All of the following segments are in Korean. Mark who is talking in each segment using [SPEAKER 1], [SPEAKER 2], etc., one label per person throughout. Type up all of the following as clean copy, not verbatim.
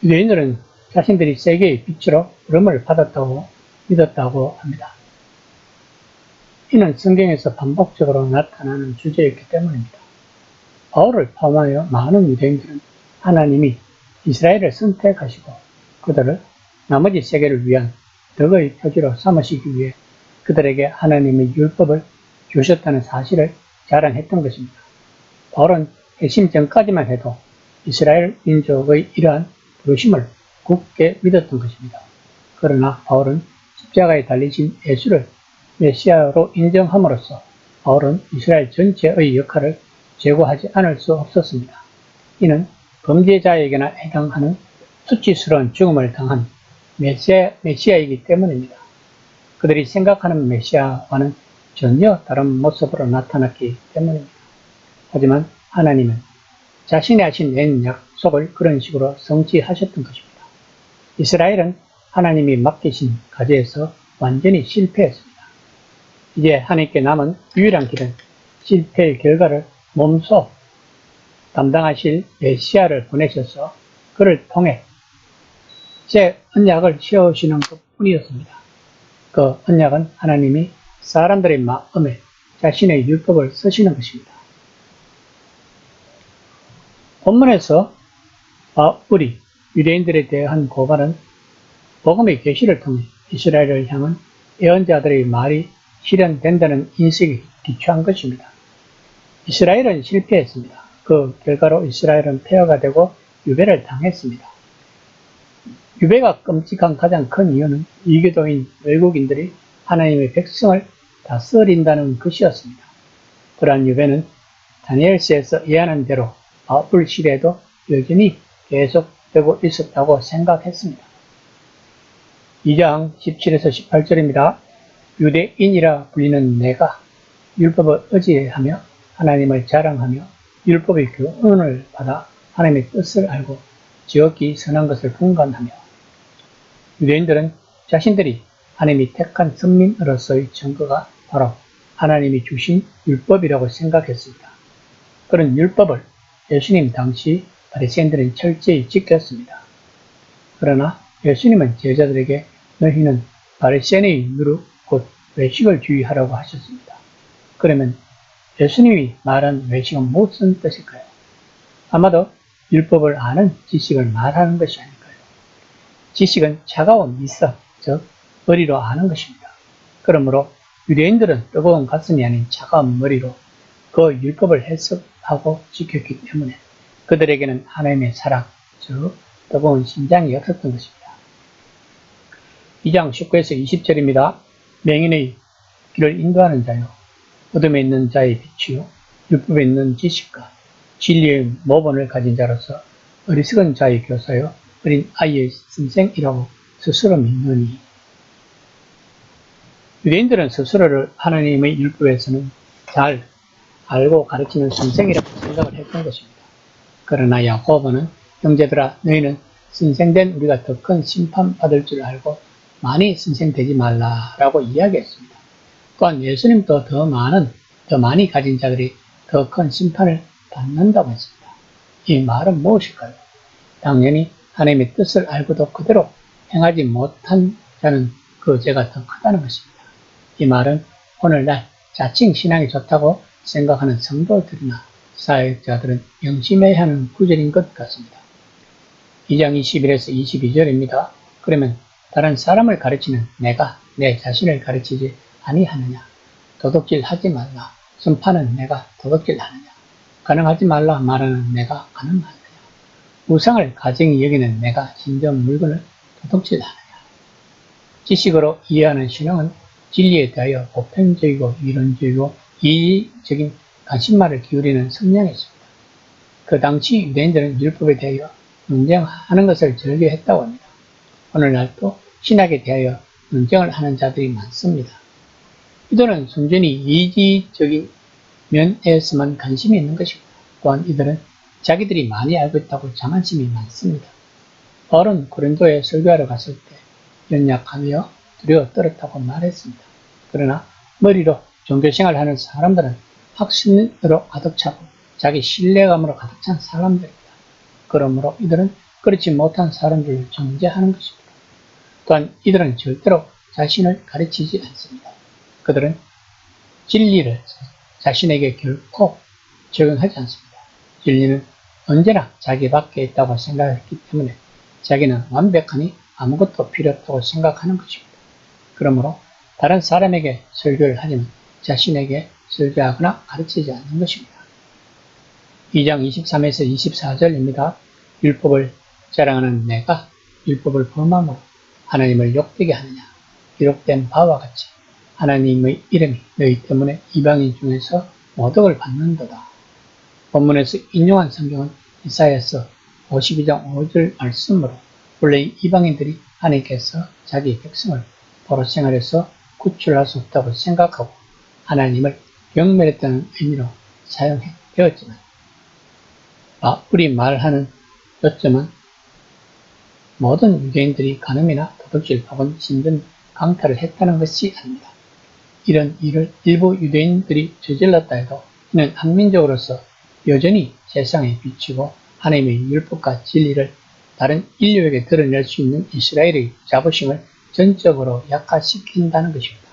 [SPEAKER 1] 유대인들은 자신들이 세계의 빛으로 부름을 받았다고 믿었다고 합니다. 이는 성경에서 반복적으로 나타나는 주제였기 때문입니다. 바울을 포함하여 많은 유대인들은 하나님이 이스라엘을 선택하시고 그들을 나머지 세계를 위한 덕의 표지로 삼으시기 위해 그들에게 하나님의 율법을 주셨다는 사실을 자랑했던 것입니다. 바울은 핵심 전까지만 해도 이스라엘 민족의 이러한 부르심을 굳게 믿었던 것입니다. 그러나 바울은 십자가에 달리신 예수를 메시아로 인정함으로써 바울은 이스라엘 전체의 역할을 제고하지 않을 수 없었습니다. 이는 범죄자에게나 해당하는 수치스러운 죽음을 당한 메시아이기 때문입니다. 그들이 생각하는 메시아와는 전혀 다른 모습으로 나타났기 때문입니다. 하지만 하나님은 자신이 하신 낸 약속을 그런 식으로 성취하셨던 것입니다. 이스라엘은 하나님이 맡기신 과제에서 완전히 실패했습니다. 이제 하나님께 남은 유일한 길은 실패의 결과를 몸소 담당하실 메시아를 보내셔서 그를 통해 새 언약을 세우시는 것 뿐이었습니다. 그 언약은 하나님이 사람들의 마음에 자신의 율법을 쓰시는 것입니다. 본문에서 바울이 유대인들에 대한 고발은 복음의 계시를 통해 이스라엘을 향한 예언자들의 말이 실현된다는 인식이 기초한 것입니다. 이스라엘은 실패했습니다. 그 결과로 이스라엘은 폐허가 되고 유배를 당했습니다. 유배가 끔찍한 가장 큰 이유는 이교도인 외국인들이 하나님의 백성을 다스린다는 것이었습니다. 그러한 유배는 다니엘서에서 예언한 대로 바울 시대에도 여전히 계속되고 있었다고 생각했습니다. 2장 17에서 18절입니다. 유대인이라 불리는 내가 율법을 의지하며 하나님을 자랑하며 율법의 교훈을 받아 하나님의 뜻을 알고 지극히 선한 것을 분간하며 유대인들은 자신들이 하나님이 택한 선민으로서의 증거가 바로 하나님이 주신 율법이라고 생각했습니다. 그런 율법을 예수님 당시 바리새인들은 철저히 지켰습니다. 그러나 예수님은 제자들에게 너희는 바리새인의 누룩 곧 외식을 주의하라고 하셨습니다. 그러면 예수님이 말한 외식은 무슨 뜻일까요? 아마도 율법을 아는 지식을 말하는 것이 아닐까요? 지식은 차가운 미석, 즉 머리로 아는 것입니다. 그러므로 유대인들은 뜨거운 가슴이 아닌 차가운 머리로 그 율법을 해석하고 지켰기 때문에 그들에게는 하나님의 사랑, 즉 뜨거운 심장이 없었던 것입니다. 2장 19에서 20절입니다. 맹인의 길을 인도하는 자요, 어둠에 있는 자의 빛이요, 율법에 있는 지식과 진리의 모본을 가진 자로서 어리석은 자의 교사요, 어린 아이의 선생이라고 스스로 믿느니. 유대인들은 스스로를 하나님의 율법에서는 잘 알고 가르치는 선생이라고 생각을 했던 것입니다. 그러나 야고보는 형제들아 너희는 선생된 우리가 더 큰 심판받을 줄 알고 많이 선생되지 말라라고 이야기했습니다. 또한 예수님도 더 많이 가진 자들이 더 큰 심판을 받는다고 했습니다. 이 말은 무엇일까요? 당연히 하나님의 뜻을 알고도 그대로 행하지 못한 자는 그 죄가 더 크다는 것입니다. 이 말은 오늘날 자칭 신앙이 좋다고 생각하는 성도들이나 사역자들은 명심해야 하는 구절인 것 같습니다. 2장 21에서 22절입니다. 그러면 다른 사람을 가르치는 내가 내 자신을 가르치지 아니하느냐? 도둑질 하지 말라. 선파는 내가 도둑질 하느냐? 가능하지 말라 말하는 내가 가능하느냐? 우상을 가증히 여기는 내가 진정 물건을 도둑질 하느냐? 지식으로 이해하는 신앙은 진리에 대하여 보편적이고 이론적이고 이의적인 관심만을 기울이는 성향이었습니다. 그 당시 유대인들은 율법에 대하여 논쟁하는 것을 즐겨했다고 합니다. 오늘날도 신학에 대하여 논쟁을 하는 자들이 많습니다. 이들은 순전히 이기적인 면에서만 관심이 있는 것입니다. 또한 이들은 자기들이 많이 알고 있다고 자만심이 많습니다. 바울은 고린도에 설교하러 갔을 때 연약하며 두려워 떨었다고 말했습니다. 그러나 머리로 종교생활을 하는 사람들은 확신으로 가득 차고 자기 신뢰감으로 가득 찬 사람들입니다. 그러므로 이들은 그렇지 못한 사람들을 정죄하는 것입니다. 또한 이들은 절대로 자신을 가르치지 않습니다. 그들은 진리를 자신에게 결코 적용하지 않습니다. 진리는 언제나 자기 밖에 있다고 생각했기 때문에 자기는 완벽하니 아무것도 필요 없다고 생각하는 것입니다. 그러므로 다른 사람에게 설교를 하지만 자신에게 설교하거나 가르치지 않는 것입니다. 2장 23에서 24절입니다. 율법을 자랑하는 내가 율법을 범함으로 하나님을 욕되게 하느냐. 기록된 바와 같이 하나님의 이름이 너희 때문에 이방인 중에서 모독을 받는도다. 본문에서 인용한 성경은 이사야서 52장 5절 말씀으로 원래 이방인들이 하나님께서 자기 백성을 포로 생활에서 구출할 수 없다고 생각하고 하나님을 경멸했다는 의미로 사용되었지만 우리 말하는 요점은 모든 유대인들이 간음이나 도둑질 혹은 신분 강탈을 했다는 것이 아닙니다. 이런 일을 일부 유대인들이 저질렀다 해도 이는 한민족으로서 여전히 세상에 비치고 하나님의 율법과 진리를 다른 인류에게 드러낼 수 있는 이스라엘의 자부심을 전적으로 약화시킨다는 것입니다.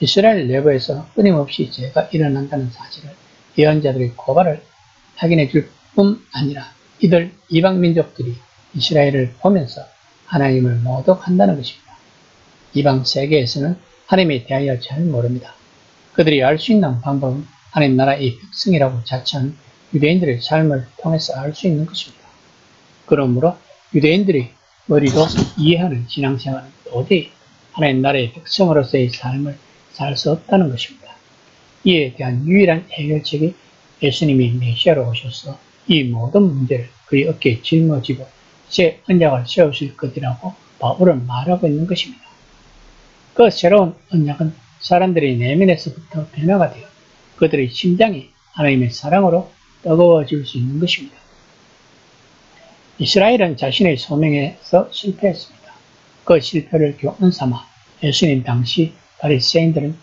[SPEAKER 1] 이스라엘 내부에서 끊임없이 죄가 일어난다는 사실을 예언자들의 고발을 확인해 줄 뿐 아니라 이들 이방민족들이 이스라엘을 보면서 하나님을 모독한다는 것입니다. 이방 세계에서는 하나님에 대하여 잘 모릅니다. 그들이 알 수 있는 방법은 하나님 나라의 백성이라고 자처하는 유대인들의 삶을 통해서 알 수 있는 것입니다. 그러므로 유대인들이 머리로 이해하는 신앙생활은 도저히 하나님 나라의 백성으로서의 삶을 살 수 없다는 것입니다. 이에 대한 유일한 해결책이 예수님이 메시아로 오셔서 이 모든 문제를 그의 어깨에 짊어지고 새 언약을 세우실 것이라고 바울은 말하고 있는 것입니다. 그 새로운 언약은 사람들의 내면에서부터 변화가 되어 그들의 심장이 하나님의 사랑으로 뜨거워질 수 있는 것입니다. 이스라엘은 자신의 소명에서 실패했습니다. 그 실패를 교훈 삼아 예수님 당시 바리새인들은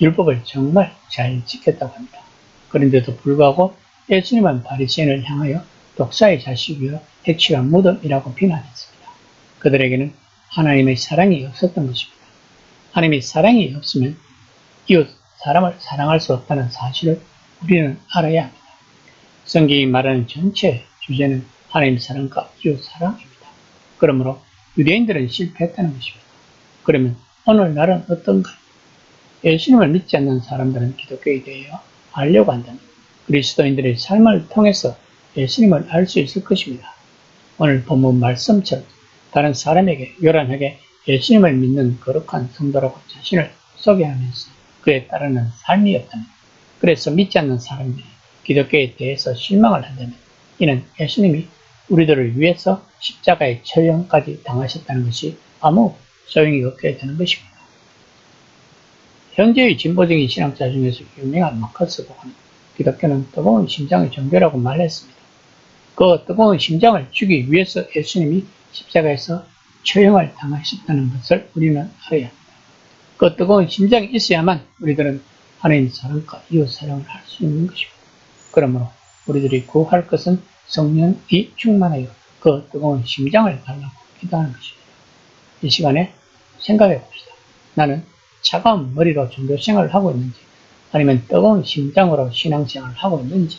[SPEAKER 1] 율법을 정말 잘 지켰다고 합니다. 그런데도 불구하고 예수님은 바리새인을 향하여 독사의 자식이여 해치한 무덤이라고 비난했습니다. 그들에게는 하나님의 사랑이 없었던 것입니다. 하나님의 사랑이 없으면 이웃 사람을 사랑할 수 없다는 사실을 우리는 알아야 합니다. 성경이 말하는 전체 주제는 하나님 사랑과 이웃 사랑입니다. 그러므로 유대인들은 실패했다는 것입니다. 그러면 오늘날은 어떤가요? 예수님을 믿지 않는 사람들은 기독교에 대하여 알려고 한다면 그리스도인들의 삶을 통해서 예수님을 알 수 있을 것입니다. 오늘 본문 말씀처럼 다른 사람에게 요란하게 예수님을 믿는 거룩한 성도라고 자신을 소개하면서 그에 따르는 삶이었다면, 그래서 믿지 않는 사람들이 기독교에 대해서 실망을 한다면 이는 예수님이 우리들을 위해서 십자가의 처형까지 당하셨다는 것이 아무 소용이 없게 되는 것입니다. 현재의 진보적인 신학자 중에서 유명한 마커스 복은 기독교는 뜨거운 심장의 종교라고 말했습니다. 그 뜨거운 심장을 주기 위해서 예수님이 십자가에서 처형을 당하셨다는 것을 우리는 알아야 합니다. 그 뜨거운 심장이 있어야만 우리들은 하나님 사랑과 이웃 사랑을 할 수 있는 것입니다. 그러므로 우리들이 구할 것은 성령이 충만하여 그 뜨거운 심장을 달라고 기도하는 것입니다. 이 시간에 생각해 봅시다. 나는 차가운 머리로 종교생활을 하고 있는지 아니면 뜨거운 심장으로 신앙생활을 하고 있는지